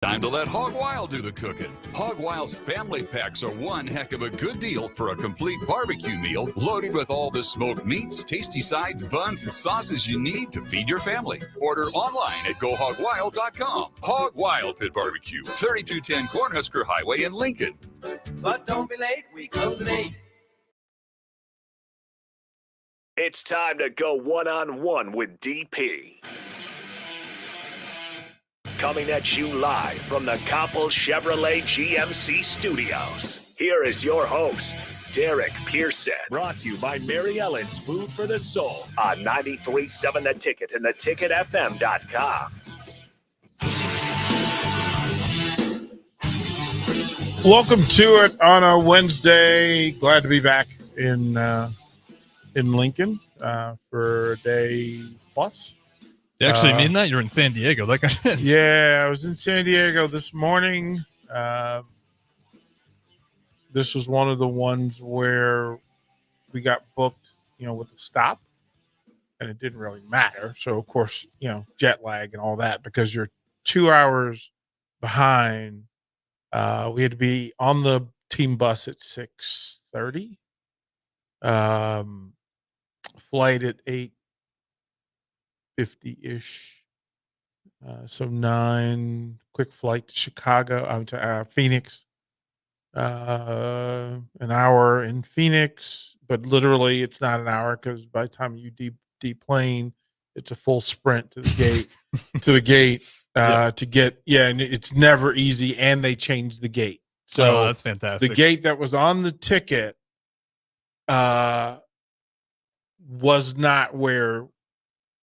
Time to let Hog Wild do the cooking. Hog Wild's family packs are one heck of a good deal for a complete barbecue meal loaded with all the smoked meats, tasty sides, buns, and sauces you need to feed your family. Order online at GoHogWild.com. Hog Wild Pit Barbecue, 3210 Cornhusker Highway in Lincoln. But don't be late, we close at 8. It's time to go one-on-one with DP. Coming at you live from the Coppel Chevrolet GMC studios. Here is your host, Derek Pearson. Brought to you by Mary Ellen's Food for the Soul on 93.7 The Ticket and theticketfm.com. Welcome to it on a Wednesday. Glad to be back in Lincoln for a day plus. You actually mean that? You're in San Diego. Yeah, I was in San Diego this morning. This was one of the ones where we got booked, with the stop, and it didn't really matter. So, of course, jet lag and all that, because you're 2 hours behind. We had to be on the team bus at 6:30. Flight at 8:50-ish. So 9, quick flight to Chicago, to Phoenix. An hour in Phoenix, but literally it's not an hour, because by the time you deplane, it's a full sprint to the gate, to get, and it's never easy, and they changed the gate. So that's fantastic. The gate that was on the ticket was not where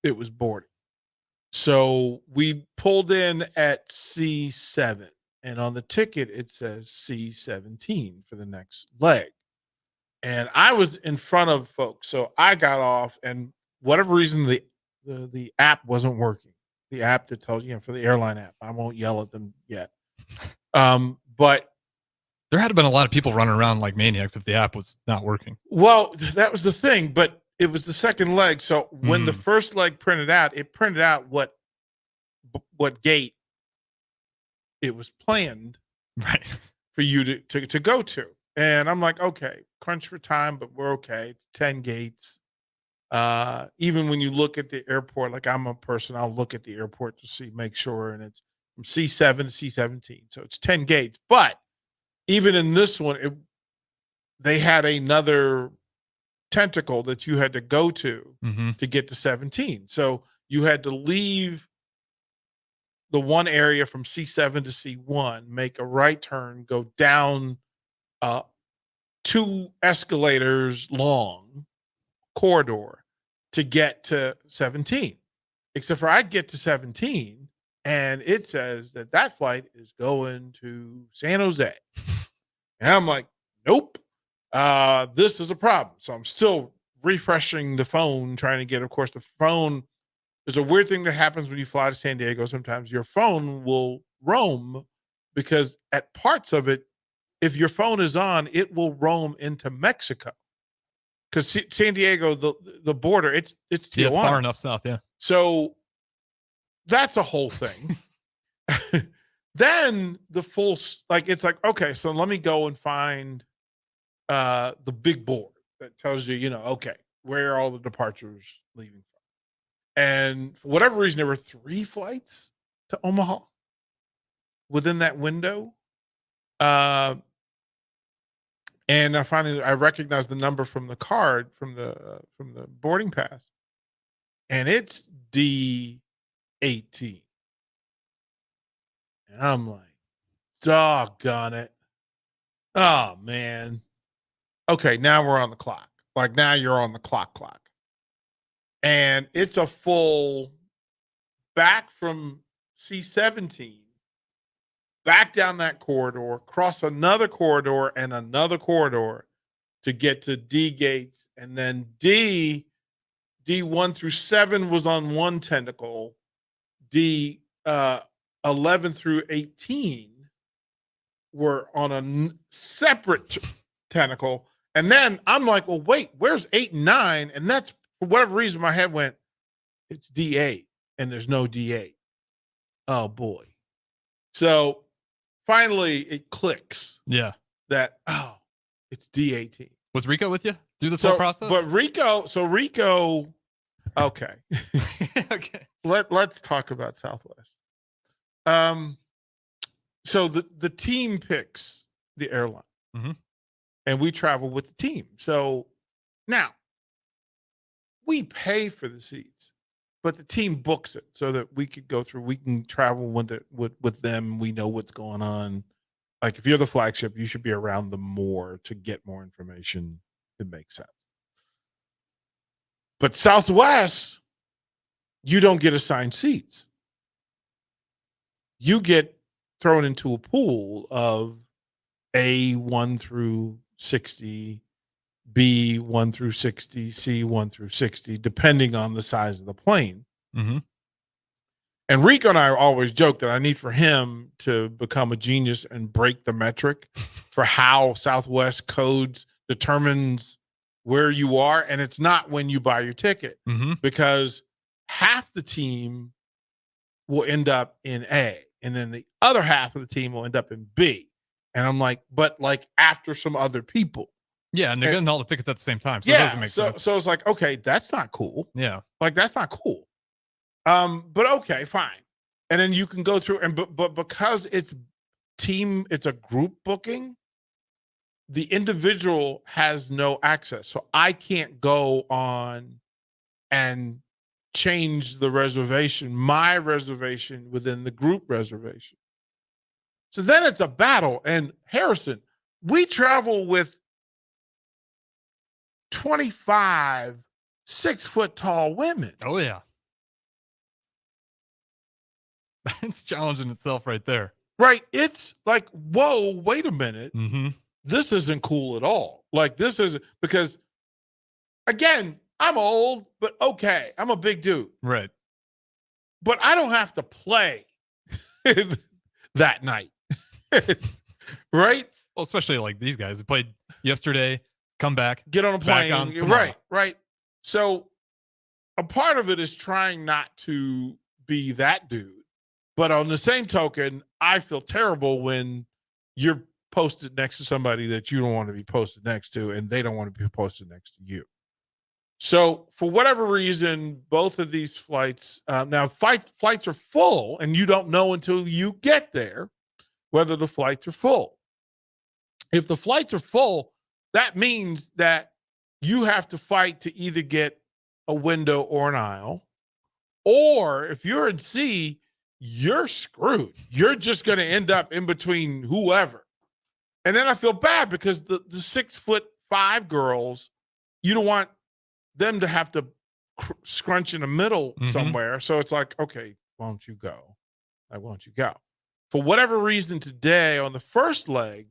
it was boarded. So we pulled in at C7, and on the ticket it says C17 for the next leg. And I was in front of folks, so I got off, and whatever reason the app wasn't working. The app that tells you, for the airline app. I won't yell at them yet. But there had been a lot of people running around like maniacs if the app was not working. Well, that was the thing, but it was the second leg. So when the first leg printed out, it printed out what gate it was planned for you to go to. And I'm like, okay, crunch for time, but we're okay. It's 10 gates. Even when you look at the airport, like I'm a person, I'll look at the airport to make sure, and it's from C7 to C17. So it's 10 gates. But even in this one, they had another tentacle that you had to go to get to 17. So you had to leave the one area from C7 to C1, make a right turn, go down 2 escalators long corridor to get to 17. Except for I get to 17 and it says that flight is going to San Jose. And I'm like, nope. This is a problem. So I'm still refreshing the phone, trying to get, of course, the phone. There's a weird thing that happens when you fly to San Diego. Sometimes your phone will roam, because at parts of it, if your phone is on, it will roam into Mexico. Because San Diego, the border, it's Tijuana. Yeah, it's far enough south, yeah. So that's a whole thing. Then the full, it's like, okay, so let me go and find the big board that tells you, okay, where are all the departures leaving from. And for whatever reason, there were 3 flights to Omaha within that window. And I recognized the number from the card, from the boarding pass, and it's D18. And I'm like, doggone it. Oh man. Okay, now we're on the clock. Now you're on the clock. And it's a full back from C17, back down that corridor, cross another corridor and another corridor to get to D gates. And then D1 through 7 was on one tentacle. D 11 through 18 were on a separate tentacle. And then I'm like, well, wait, where's 8 and 9? And that's, for whatever reason, my head went, it's D8, and there's no D8. Oh, boy. So finally it clicks Yeah. that, it's D18. Was Rico with you through this whole process? But Rico, okay. Okay. Let's talk about Southwest. So the team picks the airline, and we travel with the team. So now we pay for the seats, but the team books it so that we could go through. We can travel with them. We know what's going on. Like if you're the flagship, you should be around them more to get more information. It makes sense. But Southwest, you don't get assigned seats. You get thrown into a pool of A 1 through 60, B 1 through 60, C 1 through 60, depending on the size of the plane. And Rico and I always joke that I need for him to become a genius and break the metric for how Southwest codes determines where you are. And it's not when you buy your ticket, because half the team will end up in A, and then the other half of the team will end up in B. And I'm like, but like after some other people. Yeah, and they're getting all the tickets at the same time, so it doesn't make sense. So it's like, okay, that's not cool. Yeah. Like that's not cool. But okay, fine. And then you can go through but because it's a group booking, the individual has no access. So I can't go on and change the reservation, my reservation within the group reservation. So then it's a battle. And Harrison, we travel with 25 6-foot-tall women. Oh yeah. It's challenging itself right there. Right. It's like, whoa, wait a minute. This isn't cool at all. Like this is because again, I'm old, but okay, I'm a big dude. Right. But I don't have to play that night. Right? Well, especially like these guys. They played yesterday, come back, get on a plane. Back on tomorrow. Right. So a part of it is trying not to be that dude. But on the same token, I feel terrible when you're posted next to somebody that you don't want to be posted next to, and they don't want to be posted next to you. So for whatever reason, both of these flights, now flights are full, and you don't know until you get there whether the flights are full. If the flights are full, that means that you have to fight to either get a window or an aisle, or if you're in C, you're screwed. You're just going to end up in between whoever. And then I feel bad because the 6'5" girls, you don't want them to have to scrunch in the middle somewhere. So it's like, okay, why don't you go? Why don't you go? For whatever reason today on the first leg,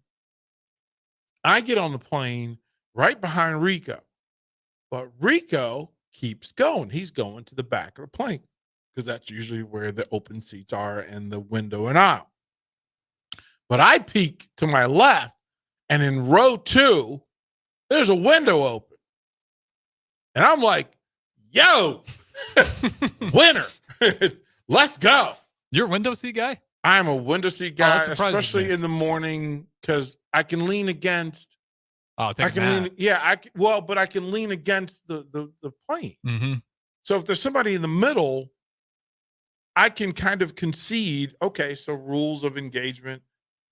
I get on the plane right behind Rico. But Rico keeps going. He's going to the back of the plane because that's usually where the open seats are and the window and aisle. But I peek to my left, and in row 2, there's a window open. And I'm like, yo, winner, let's go. You're a window seat guy? I'm a window seat guy, especially in the morning, because I can lean against. Oh, I can lean, yeah. But I can lean against the plane. So if there's somebody in the middle, I can kind of concede. Okay, so rules of engagement.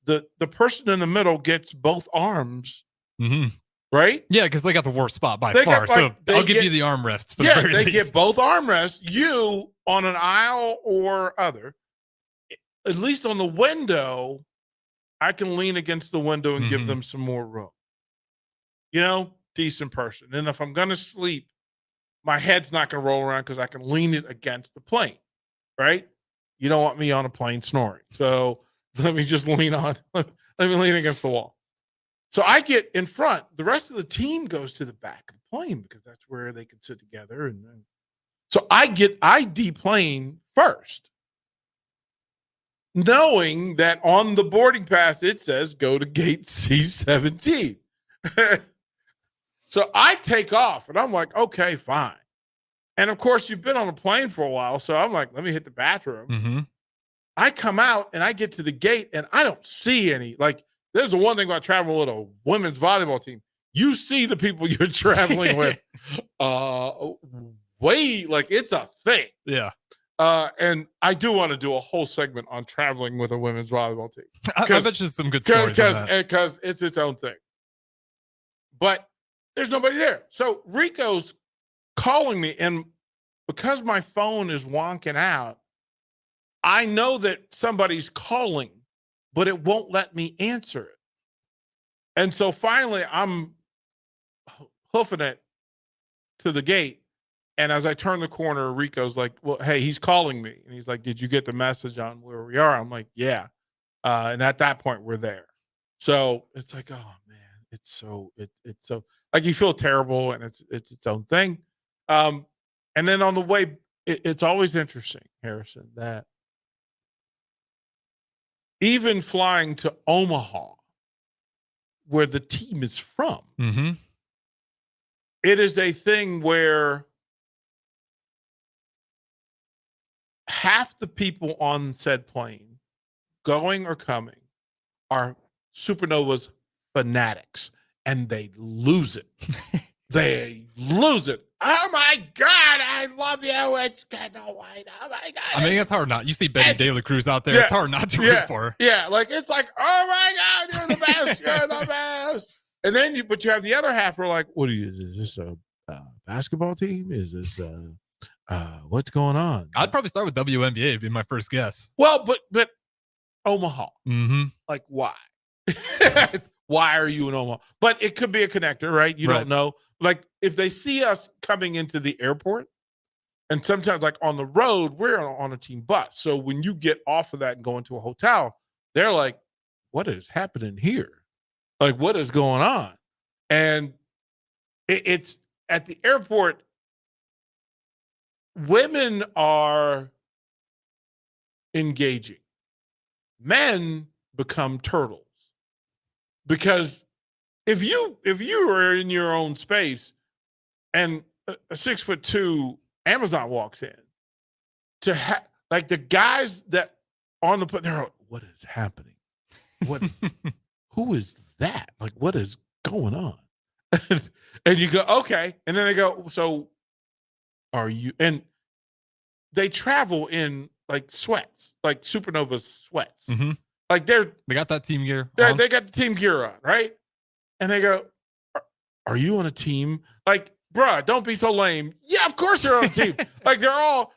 The person in the middle gets both arms, right? Yeah, because they got the worst spot by far. So I'll give you the armrests. Yeah, they get both armrests. You on an aisle or other. At least on the window, I can lean against the window and give them some more room. You know, decent person. And if I'm going to sleep, my head's not going to roll around because I can lean it against the plane, right? You don't want me on a plane snoring. So let me just lean on. Let me lean against the wall. So I get in front. The rest of the team goes to the back of the plane because that's where they can sit together. And then, so I deplane first, knowing that on the boarding pass it says go to gate C17. So I take off and I'm like, okay, fine. And of course, you've been on a plane for a while. So I'm like, let me hit the bathroom. I come out and I get to the gate and I don't see any. Like, there's the one thing about traveling with a women's volleyball team. You see the people you're traveling with. Like it's a thing. Yeah. And I do want to do a whole segment on traveling with a women's volleyball team. I bet you some good stories on that. Because it's its own thing. But there's nobody there. So Rico's calling me, and because my phone is wonking out, I know that somebody's calling, but it won't let me answer it. And so finally, I'm hoofing it to the gate. And as I turn the corner, Rico's like, well, hey, he's calling me. And he's like, did you get the message on where we are? I'm like, yeah. And at that point, we're there. So it's like, oh, man, it's so like you feel terrible, and it's its own thing. And then on the way, it's always interesting, Harrison, that even flying to Omaha, where the team is from, it is a thing where half the people on said plane, going or coming, are Supernovas fanatics, and they lose it. They lose it. Oh my God, I love you. It's Kendall White. Oh my God. I mean, it's hard not. You see Betty De La Cruz out there. Yeah, it's hard not to root for her. Yeah, like it's like, oh my God, you're the best. You're the best. And then you have the other half who are like, what is this a basketball team? Is this what's going on? I'd probably start with WNBA. It'd be my first guess. Well, but Omaha. Like, why? Why are you in Omaha? But it could be a connector, right? You don't know. Like, if they see us coming into the airport, and sometimes, like on the road, we're on a team bus. So when you get off of that and go into a hotel, they're like, what is happening here? Like, what is going on? And it's at the airport, women are engaging. Men become turtles. Because if you are in your own space and a 6'2" Amazon walks in, like the guys that on the they're like, what is happening? Who is that? Like, what is going on? And you go, okay. And then they go, so are you? And they travel in like sweats, like Supernova sweats. Like they got that team gear. They got the team gear on, right? And they go, are you on a team? Like, bruh, don't be so lame. Yeah, of course they're on a team. Like they're all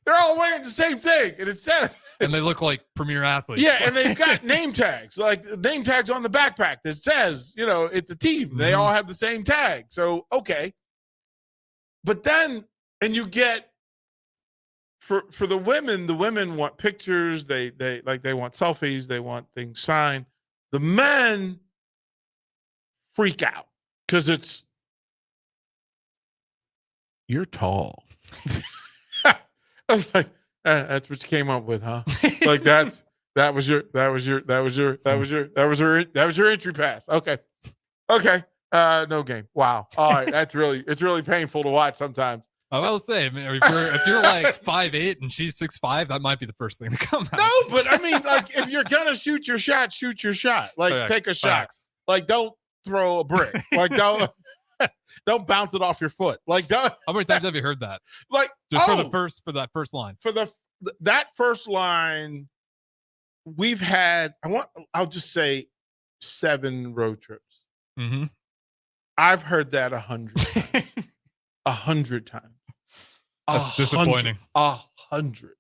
wearing the same thing. And it says, and they look like premier athletes. Yeah, and they've got name tags, like name tags on the backpack that says, it's a team. They all have the same tag. So, okay. But then, and you get, for the women want pictures. They want selfies. They want things signed. The men freak out because you're tall. I was like, that's what you came up with, huh? Like that was your entry pass. Okay. No game. Wow. All right. It's really painful to watch sometimes. I will say, I mean, if you're like 5'8" and she's 6'5", that might be the first thing to come out. No, but I mean, like, if you're gonna shoot your shot, shoot your shot. Like, take a shot. Like, don't throw a brick. Like, don't bounce it off your foot. Like, don't. How many times have you heard that? Like, just for that first line. For that first line, we've had. I'll just say 7 road trips. I've heard that 100 times. 100 times. That's disappointing. 100.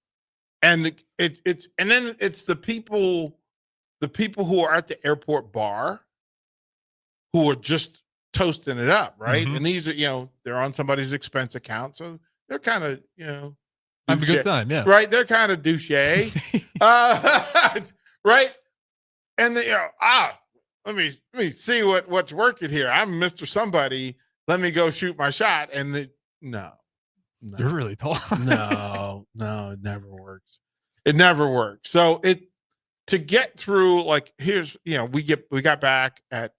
And then it's the people who are at the airport bar who are just toasting it up, right? And these are, they're on somebody's expense account, so they're kind of, have a good time, yeah. Right? They're kind of douche. Right? And they, let me see what's working here. I'm Mr. Somebody. Let me go shoot my shot. And no. You're really tall. No, it never works. It never works. So to get through, like, here's, we got back at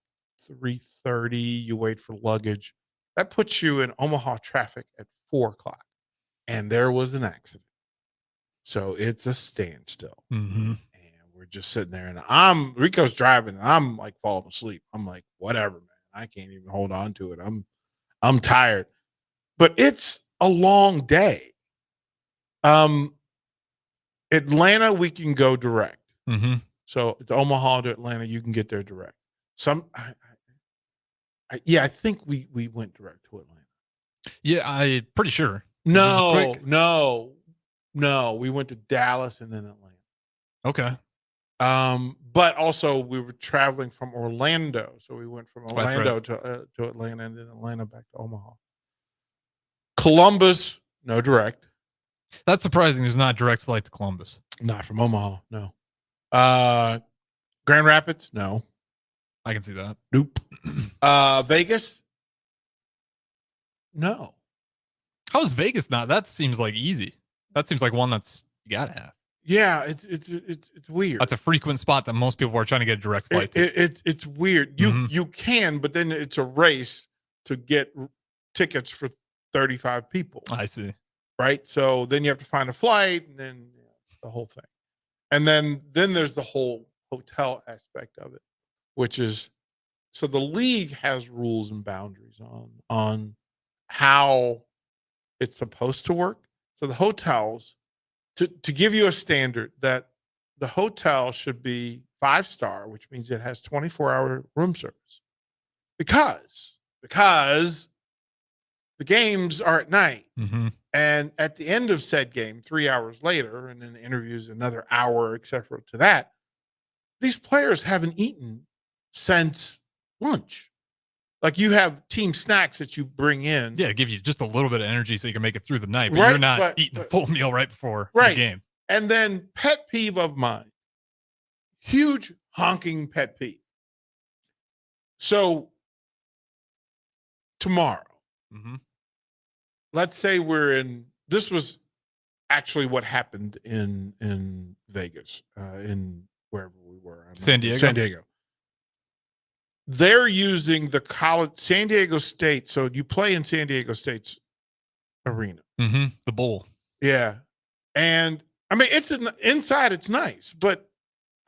3:30. You wait for luggage. That puts you in Omaha traffic at 4:00. And there was an accident. So it's a standstill. Mm-hmm. And we're just sitting there, and Rico's driving, and I'm like falling asleep. I'm like, whatever, man. I can't even hold on to it. I'm tired. But it's a long day. Atlanta, we can go direct. Mm-hmm. So it's Omaha to Atlanta, you can get there direct. I think we went direct to Atlanta. Yeah, I'm pretty sure. No, we went to Dallas and then Atlanta. Okay. But also we were traveling from Orlando, so we went from Orlando right. to Atlanta, and then Atlanta back to Omaha. Columbus, no direct. That's surprising. There's not a direct flight to Columbus. Not from Omaha, no. Grand Rapids, no. I can see that. Nope. Vegas, no. How is Vegas not? That seems like easy. That seems like one that's you gotta have. Yeah, it's weird. That's a frequent spot that most people are trying to get a direct flight to. It's weird. You can, but then it's a race to get tickets for 35 people. I see. Right? So then you have to find a flight, and then the whole thing. And then there's the whole hotel aspect of it, which is, so the league has rules and boundaries on how it's supposed to work. So the hotels, to give you a standard, that the hotel should be 5-star, which means it has 24-hour room service. Because the games are at night. Mm-hmm. And at the end of said game, 3 hours later, and then the interviews another hour, etc. to that, these players haven't eaten since lunch. Like, you have team snacks that you bring in. Yeah, give you just a little bit of energy so you can make it through the night, but Right, you're not eating a full meal right before the game. And then, pet peeve of mine, huge honking pet peeve. So tomorrow, let's say this was actually what happened in Vegas, in wherever we were. San Diego. They're using the college, San Diego State. So you play in San Diego State's arena. Mm-hmm. The bowl. Yeah. And I mean, inside it's nice, but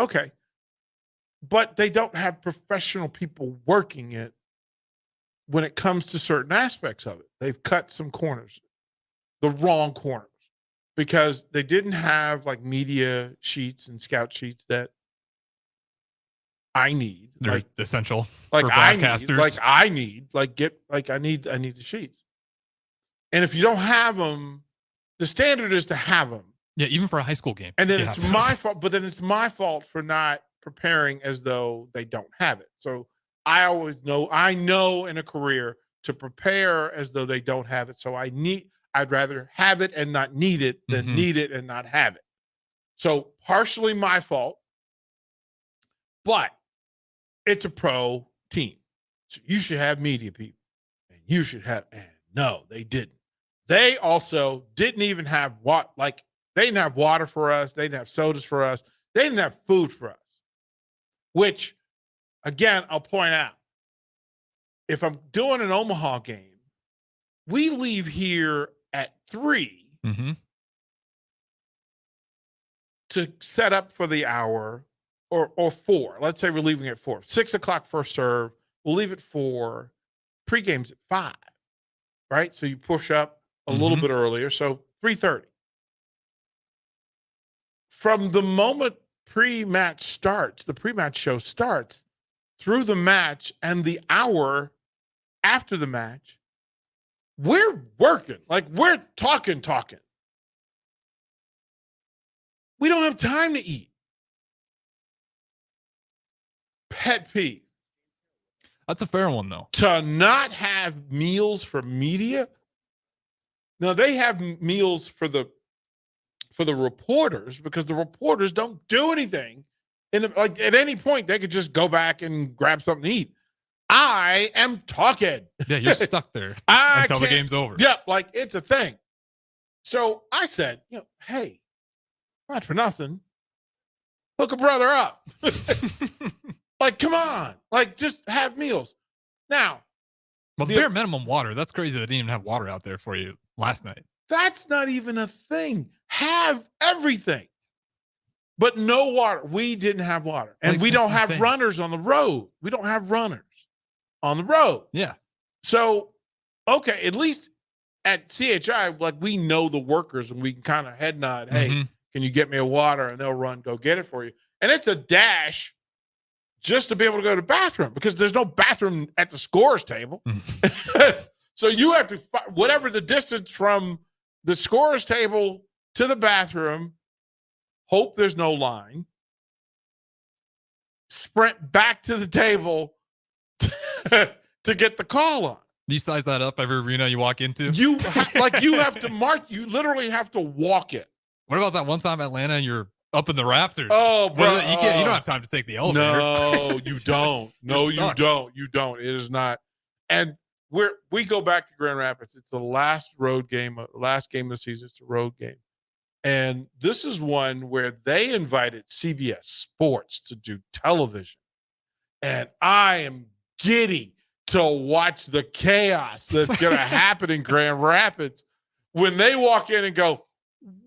okay. But they don't have professional people working it when it comes to certain aspects of it. They've cut some corners, the wrong corners, because they didn't have like media sheets and scout sheets that I need. They're like essential like for I broadcasters. need the sheets. And if you don't have them, the standard is to have them. Yeah, even for a high school game. And then it's my fault, but then it's my fault for not preparing as though they don't have it. So I know in a career to prepare as though they don't have it. So I'd rather have it and not need it than need it and not have it. So partially my fault, but it's a pro team. So you should have media people, and and no, they didn't. They also didn't even have they didn't have water for us. They didn't have sodas for us. They didn't have food for us, which, again, I'll point out, if I'm doing an Omaha game, we leave here at 3 to set up for the hour, or 4. Let's say we're leaving at 4. 6 o'clock first serve. We'll leave at 4. Pregame's at 5, right? So you push up a little bit earlier. So 3:30. From the moment pre-match starts, the pre-match show starts, through the match and the hour after the match, we're working. Like, we're talking. We don't have time to eat. Pet peeve. That's a fair one, though. To not have meals for media. Now, they have meals for the reporters, because the reporters don't do anything. Like, at any point, they could just go back and grab something to eat. I am talking. Yeah, you're stuck there until the game's over. Yeah, like, it's a thing. So I said, hey, not for nothing, hook a brother up. Like, come on. Like, just have meals. Now. Well, the bare minimum water. That's crazy they didn't even have water out there for you last night. That's not even a thing. have everything, but no water. We didn't have water, and Like, we that's don't have insane. runners on the road. We don't have runners on the road. Yeah. So, okay, at least at CHI, like we know the workers and we can kind of head nod, hey, Mhm. can you get me a water? And they'll run, go get it for you. And it's a dash just to be able to go to the bathroom because there's no bathroom at the scorer's table. So you have to, whatever the distance from the scorer's table to the bathroom, hope there's no line, sprint back to the table to get the call on. Do you size that up every arena you walk into? You have to march. You literally have to walk it. What about that one time Atlanta? You're up in the rafters. Oh, bro, you can't. You don't have time to take the elevator. No, you don't. No, you stuck. don't. You don't. It is not. And we go back to Grand Rapids. It's the last road game, last game of the season. It's a road game, and this is one where they invited CBS Sports to do television, and I am giddy to watch the chaos that's going to happen in Grand Rapids when they walk in and go,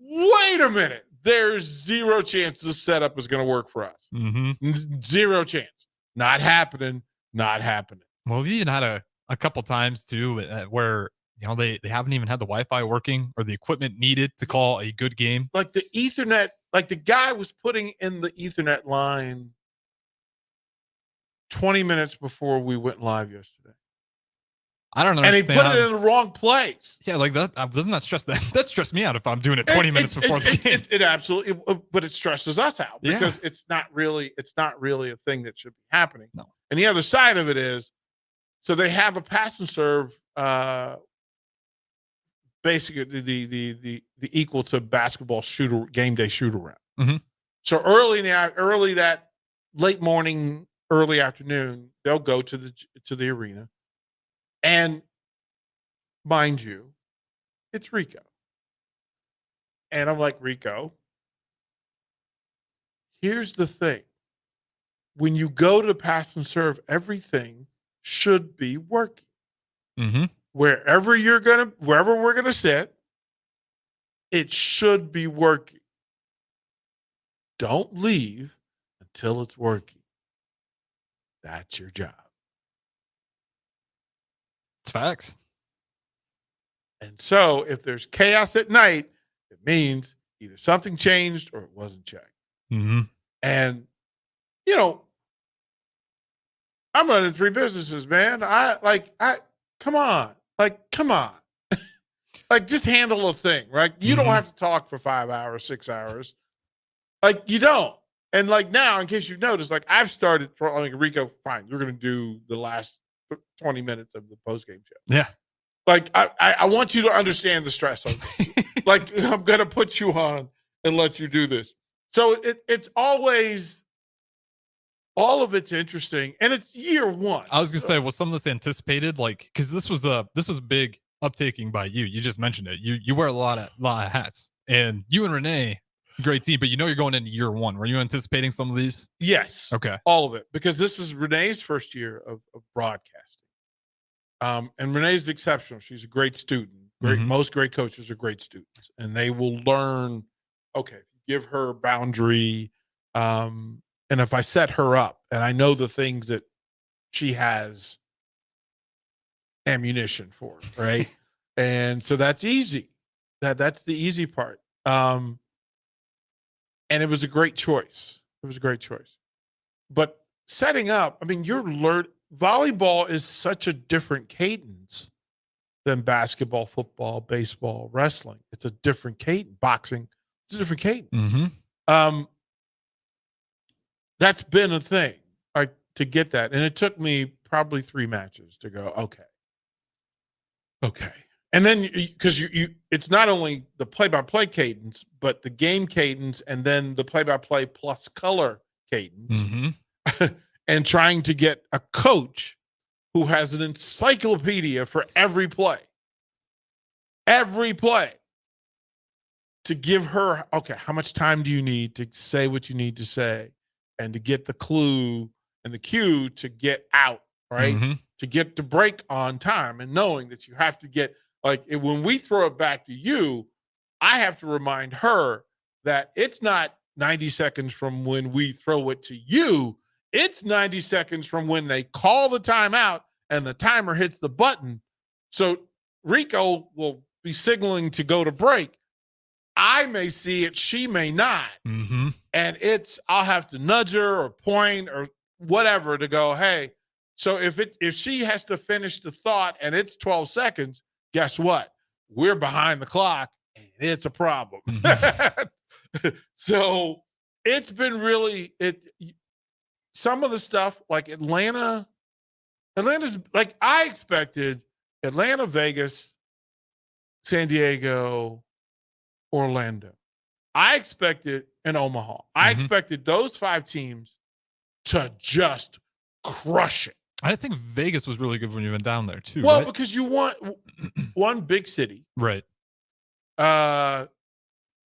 wait a minute, there's zero chance this setup is going to work for us. Mm-hmm. Zero chance. Not happening. Not happening. Well, we even had a couple times too where they haven't even had the Wi-Fi working or the equipment needed to call a good game. Like the Ethernet, like the guy was putting in the Ethernet line 20 minutes before we went live yesterday. I don't And he understand. put it in the wrong place. Yeah, like that. Doesn't that stress that? That stressed me out if I'm doing it 20 minutes before the game. It absolutely, but it stresses us out because it's not really a thing that should be happening. No. And the other side of it is, so they have a pass and serve, basically the equal to basketball game day shoot around. Mm-hmm. So early that late morning, early afternoon, they'll go to the arena. And mind you, it's Rico. And I'm like, Rico, here's the thing. When you go to pass and serve, everything should be working. Mm-hmm. Wherever we're gonna sit, it should be working. Don't leave until it's working. That's your job. It's facts. And so if there's chaos at night, it means either something changed or it wasn't checked. Mm-hmm. And, I'm running 3 businesses, man. Come on. Like, just handle a thing, right? You don't have to talk for 5 hours, 6 hours. Like, you don't. And like now, in case you've noticed, like I've started, like Rico, fine, you're going to do the last 20 minutes of the post-game show. Yeah. Like, I want you to understand the stress of this. Like, I'm going to put you on and let you do this. So it's always, all of it's interesting. And it's year one. I was going to say, was some of this anticipated? Like, because this was a big uptaking by you. You just mentioned it. You wear a lot of hats. And you and Renee, great team, but you're going into year one. Were you anticipating some of these? Yes. Okay. All of it. Because this is Renee's first year of broadcasting. And Renee's exceptional. She's a great student. Most great coaches are great students. And they will learn, okay, give her a boundary. And if I set her up and I know the things that she has ammunition for, right? And so that's easy. That's the easy part. And it was a great choice. But setting up, I mean, volleyball is such a different cadence than basketball, football, baseball, wrestling. It's a different cadence. Boxing, it's a different cadence. Mm-hmm. That's been a thing, right, to get that. And it took me probably 3 matches to go, okay. And then because you it's not only the play-by-play cadence, but the game cadence and then the play-by-play plus color cadence. Mm-hmm. And trying to get a coach who has an encyclopedia for every play, to give her, okay, how much time do you need to say what you need to say and to get the clue and the cue to get out, right? Mm-hmm. To get to break on time and knowing that you have to get, like, when we throw it back to you, I have to remind her that it's not 90 seconds from when we throw it to you. It's 90 seconds from when they call the timeout and the timer hits the button. So Rico will be signaling to go to break. I may see it, she may not. Mm-hmm. And I'll have to nudge her or point or whatever to go, hey. So if she has to finish the thought and it's 12 seconds, guess what? We're behind the clock and it's a problem. Mm-hmm. So it's been really some of the stuff like Atlanta's like I expected Atlanta, Vegas, San Diego, Orlando. I expected in Omaha. I expected those 5 teams to just crush it. I think Vegas was really good when you went down there too. Well, right? because you want one big city, right?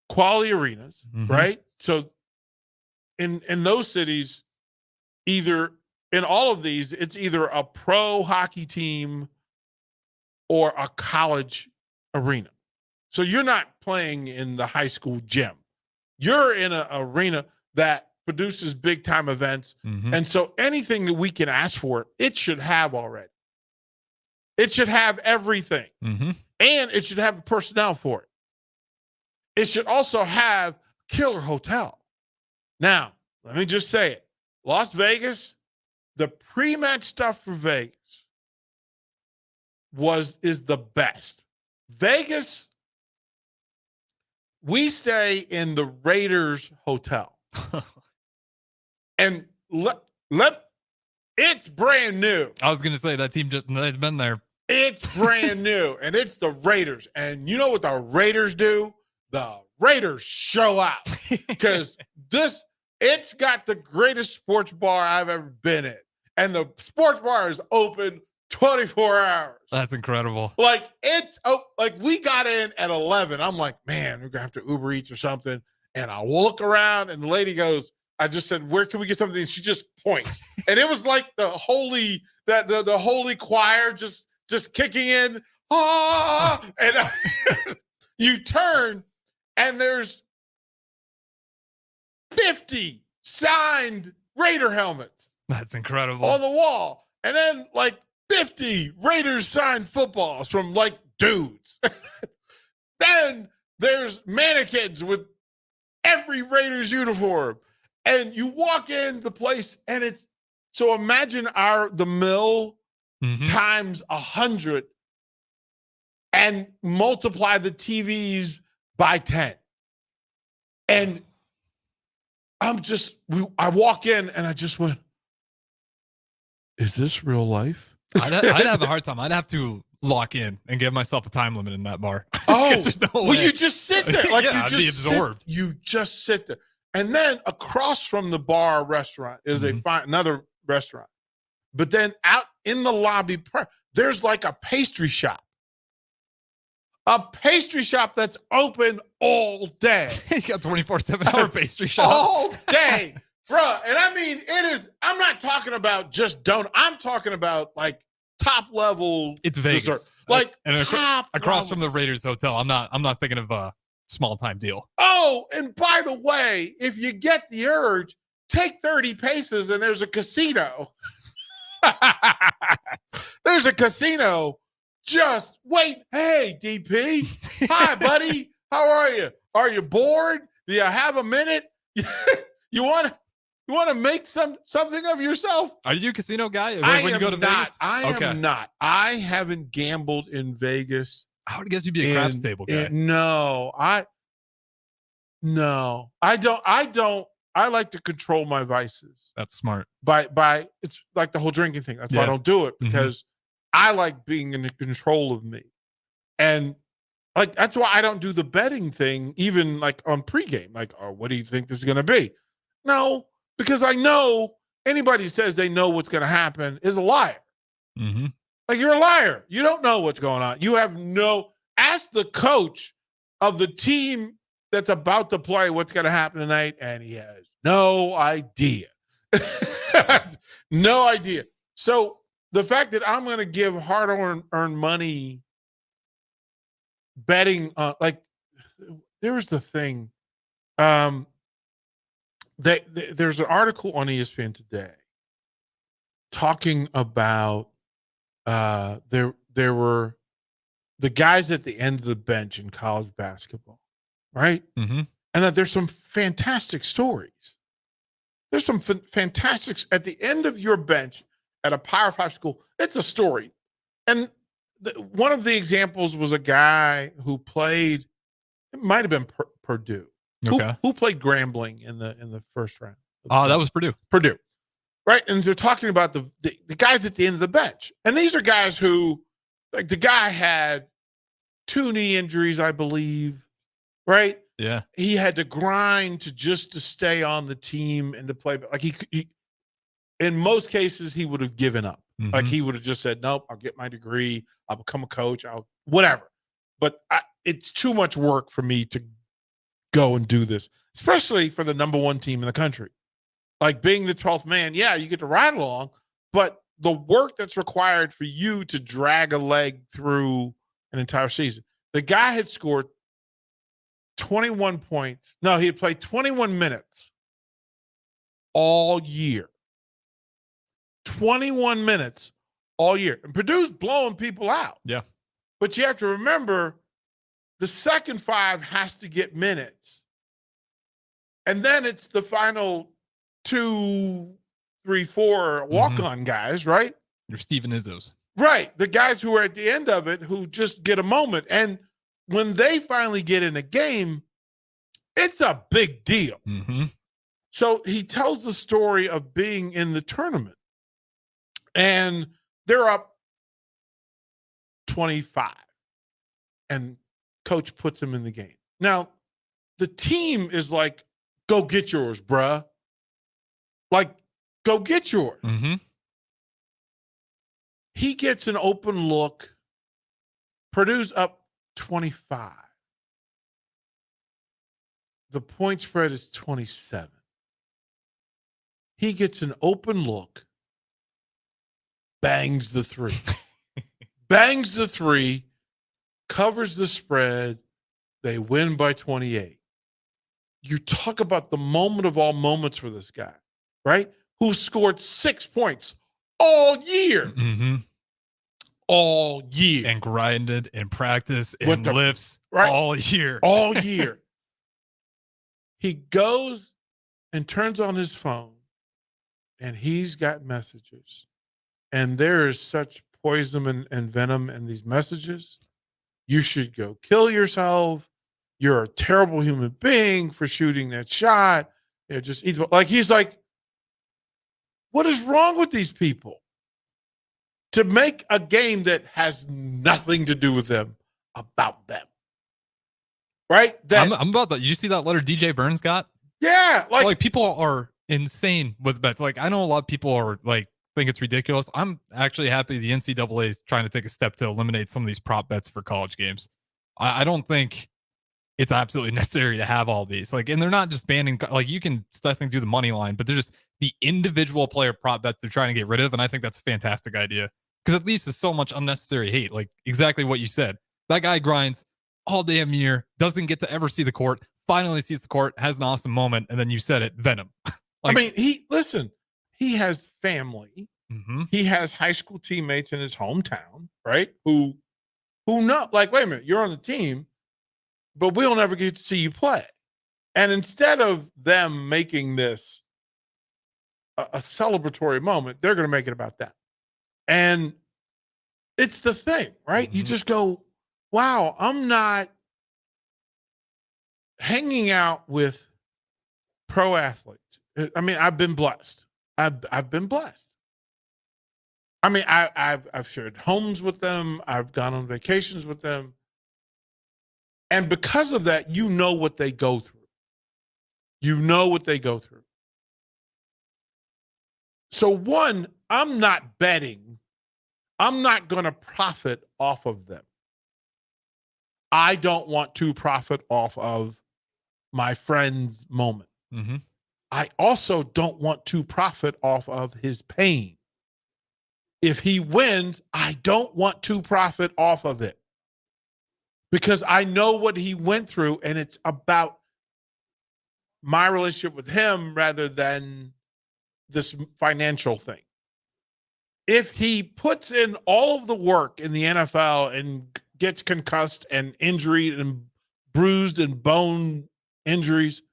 Quality arenas, right? So in those cities, either in all of these, it's either a pro hockey team or a college arena. So you're not playing in the high school gym. You're in an arena that produces big time events. And so anything that we can ask for, it should have already. It should have everything. And it should have the personnel for it. It should also have killer hotel. Now, let me just say it. Las Vegas, the pre-match stuff for Vegas is the best. Vegas, we stay in the Raiders hotel. And it's brand new. I was going to say that team they've been there. It's brand new, and it's the Raiders. And you know what the Raiders do? The Raiders show out because it's got the greatest sports bar I've ever been in. And the sports bar is open 24 hours. That's incredible. Like we got in at 11. I'm like, man, we're gonna have to Uber Eats or something. And I look around and the lady goes, I just said, where can we get something? And she just points. And it was like the holy choir just kicking in. And you turn and there's 50 signed Raider helmets. That's incredible. On the wall. And then like 50 Raiders signed footballs from like dudes. Then there's mannequins with every Raiders uniform. And you walk in the place and so imagine the mill times 100 and multiply the TVs by 10. And I walk in and I just went, is this real life? I'd have a hard time. I'd have to lock in and give myself a time limit in that bar. Oh, no well, you just sit there. Like yeah, I'd be absorbed. You just sit there. And then across from the bar restaurant is another restaurant. But then out in the lobby, there's like a pastry shop. A pastry shop that's open all day. You got 24/7 hour pastry shop. All day. Bruh. And I mean, I'm not talking about just donut. I'm talking about like top level. It's Vegas. Dessert. Like and top across level. from the Raiders hotel. I'm not thinking of a small time deal. Oh, and by the way, if you get the urge, take 30 paces and there's a casino. There's a casino. Just wait. Hey, DP. Hi, buddy. How are you? Are you bored? Do you have a minute? You want to make something of yourself? Are you a casino guy? When you go to Vegas? I am not. I haven't gambled in Vegas. I would guess you'd be a craps table guy. No, I don't. I like to control my vices. That's smart. By it's like the whole drinking thing. That's why I don't do it, because I like being in control of me. And like that's why I don't do the betting thing, even like on pregame. Like, oh, what do you think this is gonna be? No, because I know anybody who says they know what's gonna happen is a liar. Like, you're a liar. You don't know what's going on. You have ask the coach of the team that's about to play what's going to happen tonight, and he has no idea. No idea. So the fact that I'm going to give hard-earned money betting, there was the thing. There's an article on ESPN today talking about there were the guys at the end of the bench in college basketball, right? Mm-hmm. And that there's some fantastic stories. There's some fantastic at the end of your bench at a Power 5 school. It's a story. And one of the examples was a guy who played, it might have been Purdue, who played Grambling in the first round. Oh, that was Purdue. Purdue, right? And they're talking about the guys at the end of the bench. And these are guys who, like the guy had 2 knee injuries, I believe, right? Yeah. He had to grind to stay on the team and to play. Like he in most cases, he would have given up. Mm-hmm. Like he would have just said, nope, I'll get my degree. I'll become a coach. I'll whatever. But it's too much work for me to go and do this, especially for the number 1 team in the country. Like being the 12th man, yeah, you get to ride along, but the work that's required for you to drag a leg through an entire season. The guy had scored 21 points. No, he had played 21 minutes all year. 21 minutes all year. And Purdue's blowing people out. Yeah. But you have to remember the second 5 has to get minutes. And then it's the final 2, 3, 4 walk-on guys, right? You're Steven Izzos. Right. The guys who are at the end of it who just get a moment. And when they finally get in a game, it's a big deal. Mm-hmm. So he tells the story of being in the tournament. And they're up 25. And coach puts him in the game. Now, the team is like, go get yours, bruh. Like, go get yours. Mm-hmm. He gets an open look. Purdue's up 25. The point spread is 27. He gets an open look, bangs the 3. Bangs the 3, covers the spread. They win by 28. You talk about the moment of all moments for this guy, right? Who scored 6 points all year. Mm-hmm. All year. And grinded and practiced and lifts all year. All year. He goes and turns on his phone, and he's got messages. And there is such poison and venom in these messages. You should go kill yourself. You're a terrible human being for shooting that shot. Just like he's like, what is wrong with these people? To make a game that has nothing to do with them about them. Right? I'm about that. You see that letter DJ Burns got? Yeah. Like people are insane with bets. Like I know a lot of people are like think it's ridiculous. I'm actually happy the NCAA is trying to take a step to eliminate some of these prop bets for college games. I don't think it's absolutely necessary to have all these. Like, and they're not just banning, like you can still think through the money line, but they're just the individual player prop bets they're trying to get rid of. And I think that's a fantastic idea because at least there's so much unnecessary hate. Like exactly what you said. That guy grinds all damn year, doesn't get to ever see the court, finally sees the court, has an awesome moment. And then you said it, venom. Like, I mean, he has family. Mm-hmm. He has high school teammates in his hometown, right? Who know, like, wait a minute, you're on the team, but we'll never get to see you play. And instead of them making this a celebratory moment, they're going to make it about that. And it's the thing, right? Mm-hmm. You just go, wow, I'm not hanging out with pro athletes. I mean, I've been blessed. I've been blessed. I mean, I've shared homes with them. I've gone on vacations with them. And because of that, you know what they go through. You know what they go through. So one, I'm not betting. I'm not going to profit off of them. I don't want to profit off of my friend's moment. Mm-hmm. I also don't want to profit off of his pain. If he wins, I don't want to profit off of it. because I know what he went through, and it's about my relationship with him rather than this financial thing. If he puts in all of the work in the NFL and gets concussed and injured and bruised and bone injuries,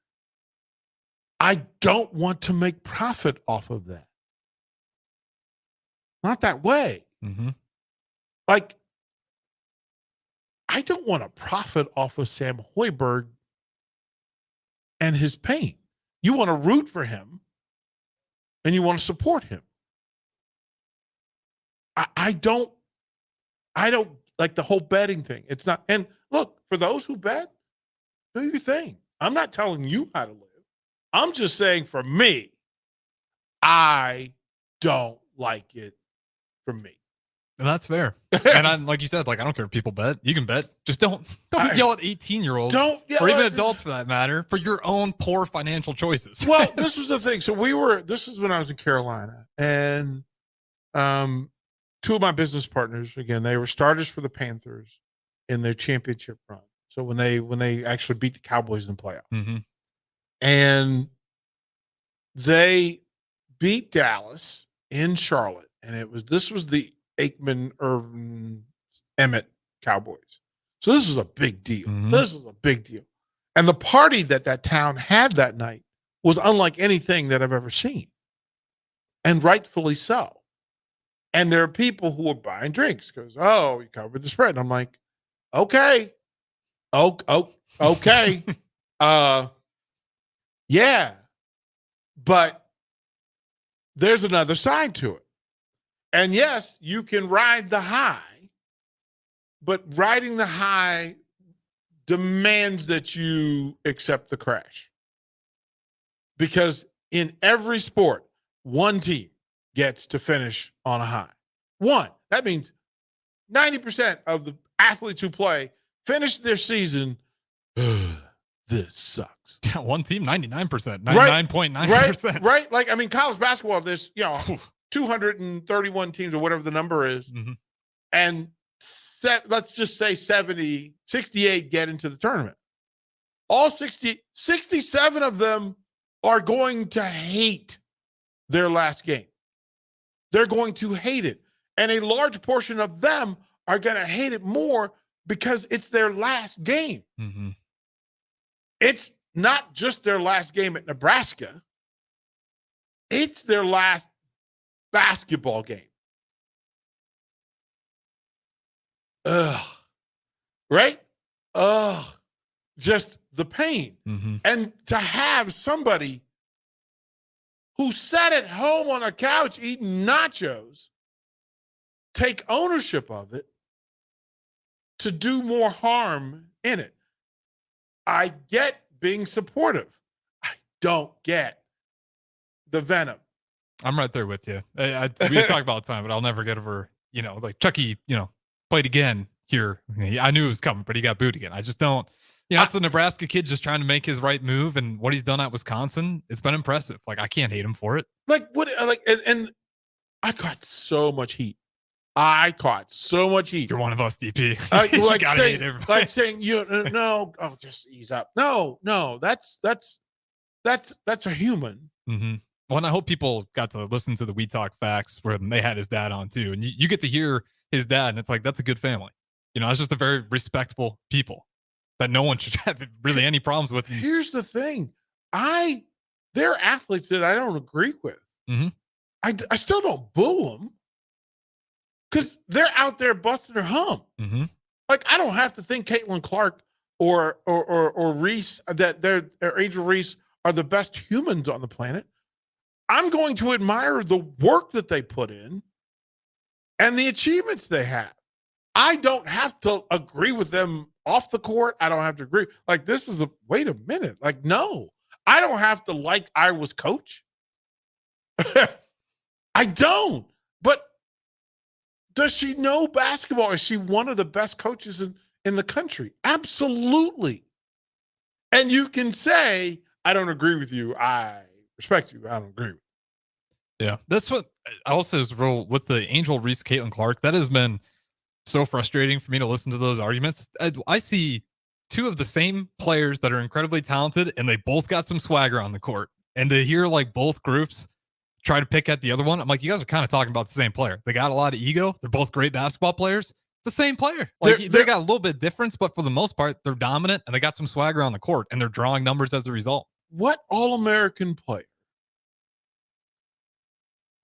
I don't want to make profit off of that. Not that way. Mm-hmm. Like, I don't want to profit off of Sam Hoiberg and his pain. You want to root for him and you want to support him. I don't like the whole betting thing. It's not, and look, for those who bet, do your thing. I'm not telling you how to live. I'm just saying for me, I don't like it for me. And that's fair. And I'm like you said, like I don't care if people bet. You can bet. Just don't yell at 18-year-olds or even adults for that matter for your own poor financial choices. Well, this was the thing. So this is when I was in Carolina, and two of my business partners, again, they were starters for the Panthers in their championship run. So when they actually beat the Cowboys in the playoffs. Mm-hmm. And they beat Dallas in Charlotte, and this was the Aikman, Irvin, Emmett Cowboys. So this was a big deal. Mm-hmm. This was a big deal. And the party that town had that night was unlike anything that I've ever seen. And rightfully so. And there are people who are buying drinks because, you covered the spread. And I'm like, okay. Okay. Yeah. But there's another side to it. And yes, you can ride the high, but riding the high demands that you accept the crash. Because in every sport, one team gets to finish on a high. One. That means 90% of the athletes who play finish their season, this sucks. Yeah, one team, 99%, 99.9%. Right? Like, I mean, college basketball, there's, 231 teams or whatever the number is. Mm-hmm. And let's just say 68 get into the tournament. All 67 of them are going to hate their last game. They're going to hate it. And a large portion of them are going to hate it more because it's their last game. Mm-hmm. It's not just their last game at Nebraska. It's their last basketball game. Right? Just the pain. Mm-hmm. And to have somebody who sat at home on a couch eating nachos take ownership of it to do more harm in it. I get being supportive. I don't get the venom. I'm right there with you. We talk about time, but I'll never get over, like Chucky, played again here. I knew it was coming, but he got booed again. I just don't, it's a Nebraska kid just trying to make his right move, and what he's done at Wisconsin, it's been impressive. Like, I can't hate him for it. And I caught so much heat. You're one of us, DP. saying, no, just ease up. No, that's a human. Mm-hmm. Well, and I hope people got to listen to the We Talk Facts where they had his dad on too. And you get to hear his dad, and it's like, that's a good family. It's just a very respectable people that no one should have really any problems with. Here's the thing. There are athletes that I don't agree with. Mm-hmm. I still don't boo them because they're out there busting their hump. Mm-hmm. Like, I don't have to think Caitlin Clark or Reese, or Angel Reese are the best humans on the planet. I'm going to admire the work that they put in and the achievements they have. I don't have to agree with them off the court. I don't have to agree. Like, wait a minute. Like, no, I don't have to like Iowa's coach. I don't. But does she know basketball? Is she one of the best coaches in the country? Absolutely. And you can say, I don't agree with you. I respect you. I don't agree with you. Yeah. That's what also is real with the Angel Reese, Caitlin Clark. That has been so frustrating for me to listen to those arguments. I see two of the same players that are incredibly talented, and they both got some swagger on the court. And to hear like both groups try to pick at the other one, I'm like, you guys are kind of talking about the same player. They got a lot of ego. They're both great basketball players. It's the same player. Like they got a little bit of difference, but for the most part, they're dominant and they got some swagger on the court, and they're drawing numbers as a result. What All-American player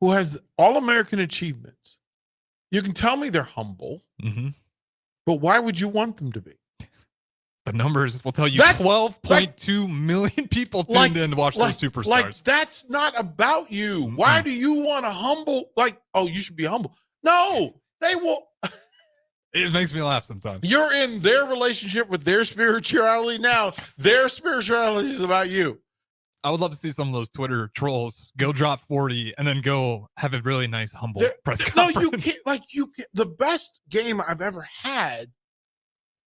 who has All-American achievements, you can tell me they're humble, but why would you want them to be? The numbers will tell you 12.2 million people tuned in to watch those superstars. Like, that's not about you. Why do you want to humble? Like, oh, you should be humble. No, they will. It makes me laugh sometimes. You're in their relationship with their spirituality now. Their spirituality is about you. I would love to see some of those Twitter trolls go drop 40 and then go have a really nice, humble press conference. No, you can't. Like, you can't. The best game I've ever had,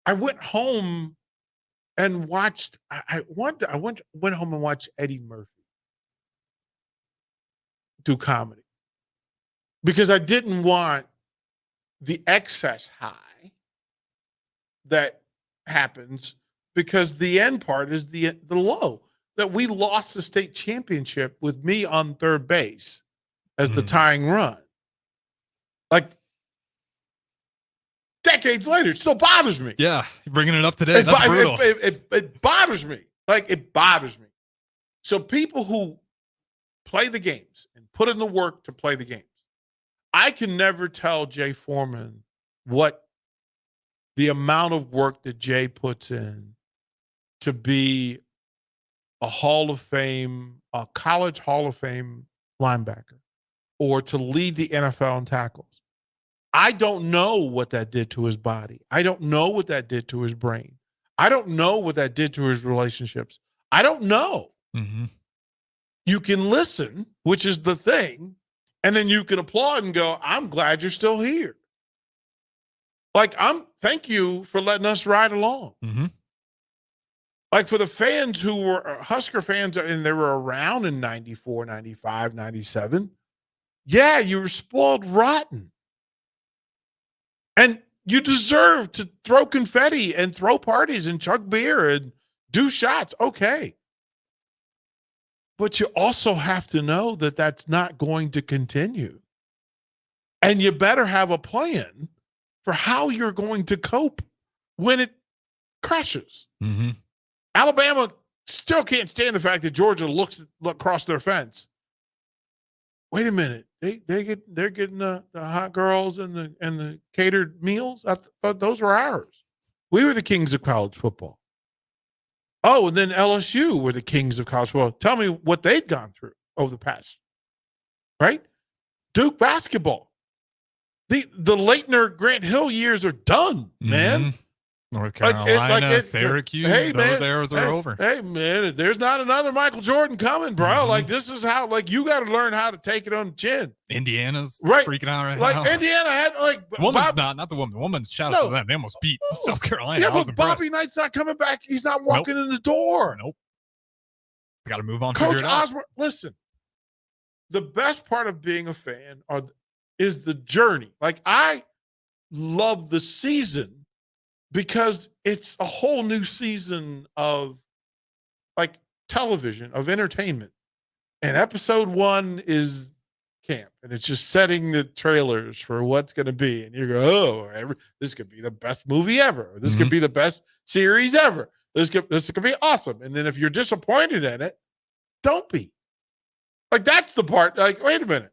I went home and watched. I went home and watched Eddie Murphy do comedy because I didn't want the excess high that happens, because the end part is the low. That we lost the state championship with me on third base as the tying run. Like, decades later, it still bothers me. Yeah, you're bringing it up today. That's brutal. It bothers me. Like, it bothers me. So people who play the games and put in the work to play the games, I can never tell Jay Foreman what the amount of work that Jay puts in to be a Hall of Fame, a college Hall of Fame linebacker, or to lead the NFL in tackles. I don't know what that did to his body. I don't know what that did to his brain. I don't know what that did to his relationships. I don't know. You can listen, which is the thing, and then you can applaud and go, I'm glad you're still here. Like, thank you for letting us ride along. Like, for the fans who were Husker fans and they were around in 94, 95, 97, yeah, you were spoiled rotten. And you deserve to throw confetti and throw parties and chug beer and do shots. Okay. But you also have to know that that's not going to continue. And you better have a plan for how you're going to cope when it crashes. Alabama still can't stand the fact that Georgia looks across their fence. Wait a minute, they're getting the hot girls and the catered meals. I thought those were ours. We were the kings of college football. Oh, and then LSU were the kings of college football. Tell me what they've gone through over the past, right? Duke basketball. The Leitner Grant Hill years are done, man. North Carolina, Syracuse, those eras are over. Hey, man, there's not another Michael Jordan coming, bro. Like, this is how, like, you got to learn how to take it on the chin. Indiana's freaking out right now. Like, Indiana had, like... The woman's not the woman. The woman's, shout out to them. They almost beat South Carolina. Yeah, but Bobby Knight's not coming back. He's not walking in the door. Got to move on. Coach Osborne, listen, the best part of being a fan is the journey. Like, I love the season, because it's a whole new season of, like, television, of entertainment. And episode 1 is camp, and it's just setting the trailers for what's going to be. And you go, oh, this could be the best movie ever. This could be the best series ever. This could be awesome. And then if you're disappointed in it, don't be. Like, that's the part. Like, wait a minute.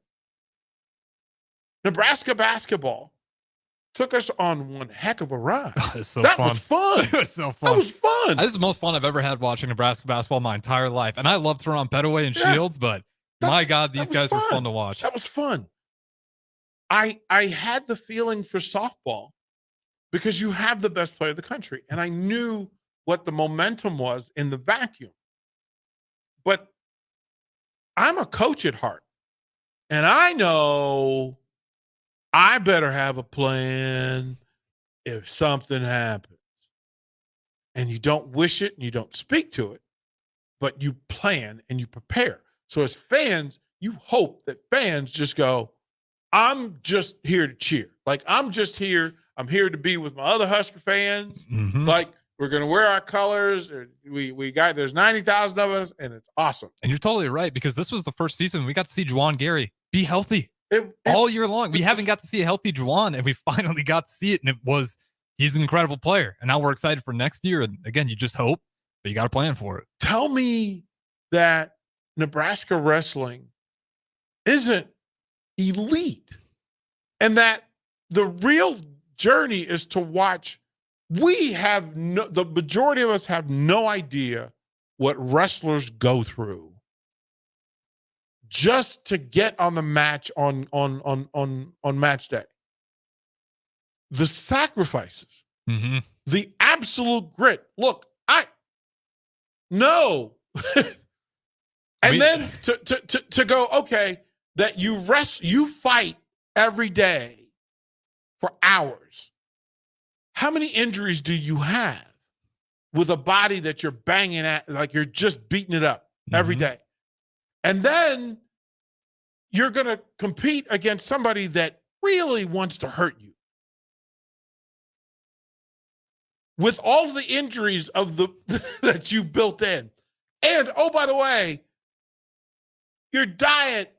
Nebraska basketball took us on one heck of a ride. Was fun. It was fun. That was fun. This is the most fun I've ever had watching Nebraska basketball my entire life. And I love Teron Petaway and Shields, but my God, these guys were fun to watch. That was fun. I had the feeling for softball because you have the best player in the country. And I knew what the momentum was in the vacuum. But I'm a coach at heart. And I know I better have a plan if something happens. And you don't wish it and you don't speak to it, but you plan and you prepare. So as fans, you hope that fans just go, I'm just here to cheer. Like, I'm just here. I'm here to be with my other Husker fans. Mhm. Like, we're going to wear our colors. There's 90,000 of us, and it's awesome. And you're totally right, because this was the first season we got to see Juwan Gary be healthy all year long. We haven't got to see a healthy Juwan, and we finally got to see it. And he's an incredible player. And now we're excited for next year. And again, you just hope, but you got to plan for it. Tell me that Nebraska wrestling isn't elite, and that the real journey is to watch. The majority of us have no idea what wrestlers go through just to get on the match on match day. The sacrifices, the absolute grit. Look, no. And then to go, okay, that you fight every day for hours. How many injuries do you have with a body that you're banging at, like you're just beating it up every day? And then you're going to compete against somebody that really wants to hurt you. With all the injuries that you built in. And, oh, by the way, your diet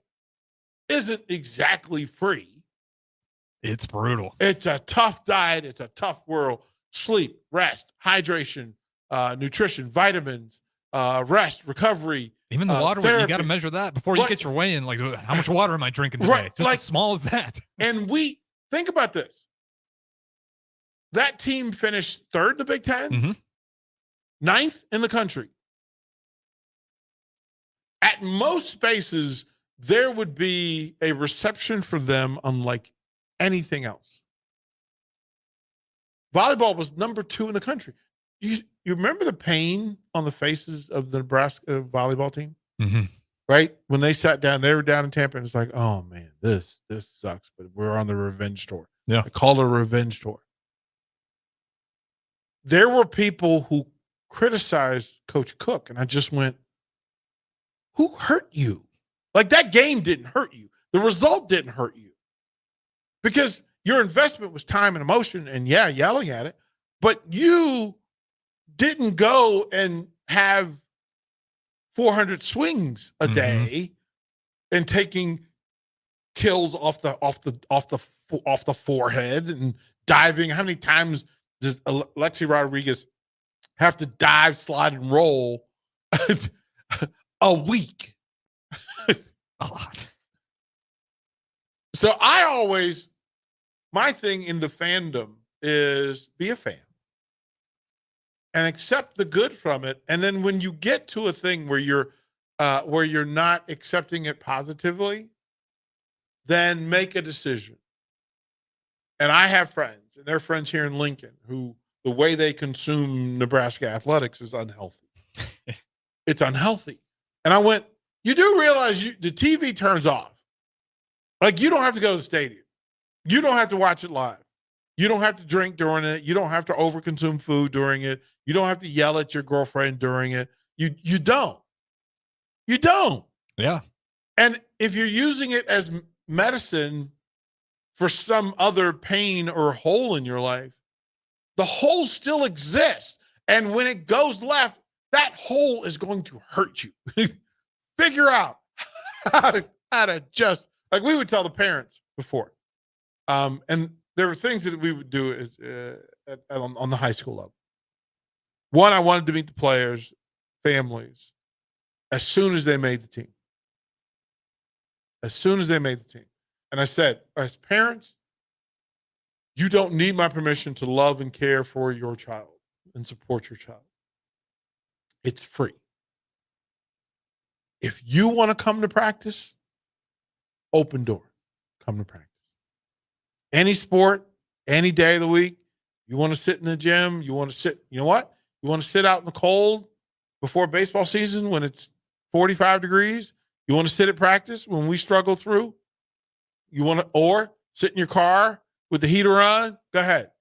isn't exactly free. It's brutal. It's a tough diet. It's a tough world. Sleep, rest, hydration, nutrition, vitamins, rest, recovery. Even the water, you got to measure that before you get your weigh in. Like, how much water am I drinking today? Just as small as that. And think about this. That team finished third in the Big Ten, ninth in the country. At most spaces, there would be a reception for them unlike anything else. Volleyball was number 2 in the country. You remember the pain on the faces of the Nebraska volleyball team? Right? When they sat down, they were down in Tampa, and it's like, oh man, this sucks, but we're on the revenge tour. Yeah. I call it a revenge tour. There were people who criticized Coach Cook, and I just went, who hurt you? Like, that game didn't hurt you. The result didn't hurt you. Because your investment was time and emotion and, yelling at it. But you didn't go and have 400 swings a day and taking kills off the forehead and diving. How many times does Alexi Rodriguez have to dive, slide, and roll a week? A lot. So my thing in the fandom is be a fan and accept the good from it. And then when you get to a thing where you're not accepting it positively, then make a decision. And I have friends, and they're friends here in Lincoln, who the way they consume Nebraska athletics is unhealthy. It's unhealthy. And I went, you do realize the TV turns off. Like, you don't have to go to the stadium. You don't have to watch it live. You don't have to drink during it. You don't have to overconsume food during it. You don't have to yell at your girlfriend during it. You don't. You don't. Yeah. And if you're using it as medicine for some other pain or hole in your life, the hole still exists. And when it goes left, that hole is going to hurt you. Figure out how to just, like we would tell the parents before. And there were things that we would do on the high school level. One, I wanted to meet the players, families, as soon as they made the team. As soon as they made the team. And I said, as parents, you don't need my permission to love and care for your child and support your child. It's free. If you want to come to practice, open door, come to practice. Any sport, any day of the week, you want to sit in the gym, you want to sit, you know what? You want to sit out in the cold before baseball season when it's 45 degrees? You want to sit at practice when we struggle through? You want to, or sit in your car with the heater on? Go ahead.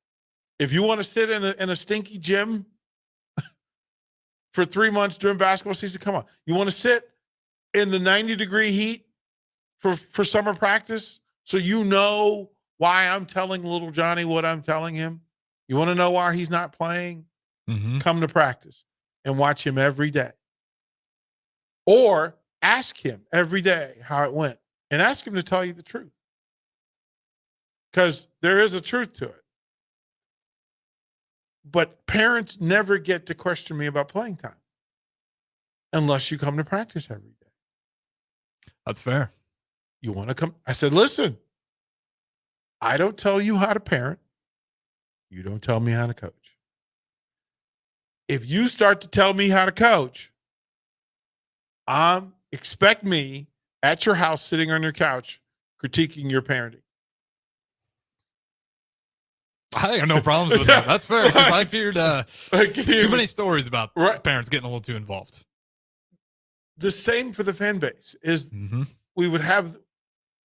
If you want to sit in a stinky gym for 3 months during basketball season, come on. You want to sit in the 90-degree heat for summer practice so you know why I'm telling little Johnny what I'm telling him? You want to know why he's not playing? Mm-hmm. Come to practice and watch him every day. Or ask him every day how it went and ask him to tell you the truth. Because there is a truth to it. But parents never get to question me about playing time unless you come to practice every day. That's fair. You want to come? I said, listen, I don't tell you how to parent. You don't tell me how to coach. If you start to tell me how to coach, expect me at your house sitting on your couch critiquing your parenting. I have no problems with that. That's fair. Because I feared too many stories about Right. parents getting a little too involved. The same for the fan base is we would have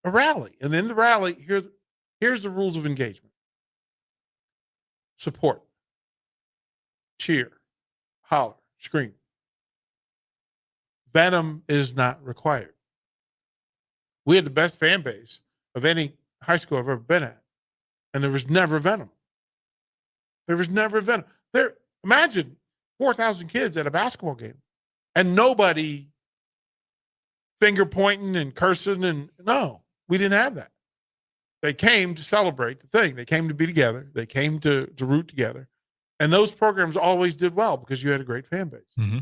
a rally. And in the rally, here's the rules of engagement. Support. Cheer. Holler. Scream. Venom is not required. We had the best fan base of any high school I've ever been at. And there was never venom. There was never venom. Imagine 4,000 kids at a basketball game and nobody finger pointing and cursing. And no, we didn't have that. They came to celebrate the thing. They came to be together. They came to root together. And those programs always did well because you had a great fan base. Mm-hmm.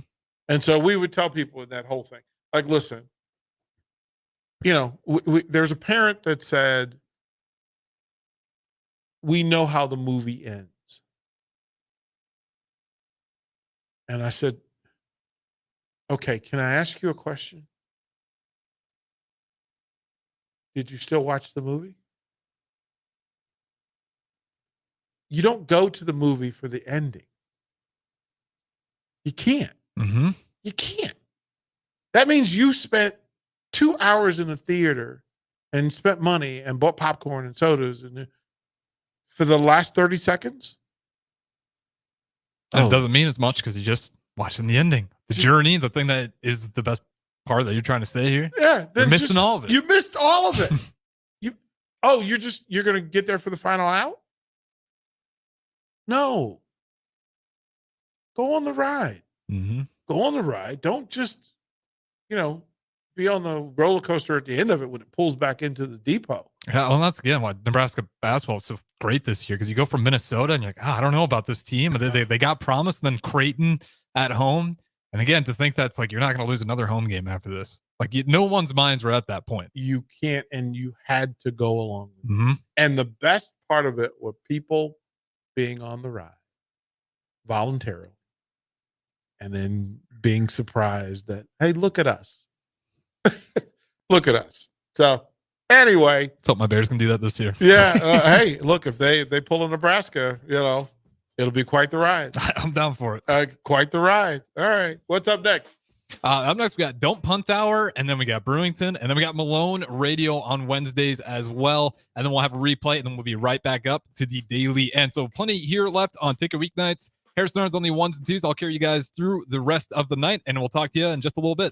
And so we would tell people in that whole thing, like, listen, there's a parent that said, we know how the movie ends. And I said, okay, can I ask you a question? Did you still watch the movie? You don't go to the movie for the ending. You can't. Mm-hmm. You can't. That means you spent 2 hours in the theater and spent money and bought popcorn and sodas and for the last 30 seconds. And it doesn't mean as much because you're just watching the ending, the journey, the thing that is the best part that you're trying to say here. Yeah. You're missing all of it. You missed all of it. You're going to get there for the final out? No. Go on the ride. Mm-hmm. Go on the ride. Don't just, be on the roller coaster at the end of it when it pulls back into the depot. Yeah, well, that's again why Nebraska basketball is so great this year because you go from Minnesota and you're like, I don't know about this team. They got promised, and then Creighton at home. And again, to think that's like you're not going to lose another home game after this. Like no one's minds were at that point. You can't, and you had to go along with it. Mm-hmm. And the best part of it were people being on the ride voluntarily and then being surprised that, hey, look at us. Look at us. So anyway. Let's hope my Bears can do that this year. Yeah. Hey, look, if they pull a Nebraska, it'll be quite the ride. I'm down for it. Quite the ride. All right. What's up next? Up next, we got Don't Punt Hour, and then we got Brewington, and then we got Malone Radio on Wednesdays as well. And then we'll have a replay, and then we'll be right back up to the daily end. So plenty here left on Ticket Weeknights. Harrison Yarns on the 1s and 2s. I'll carry you guys through the rest of the night, and we'll talk to you in just a little bit.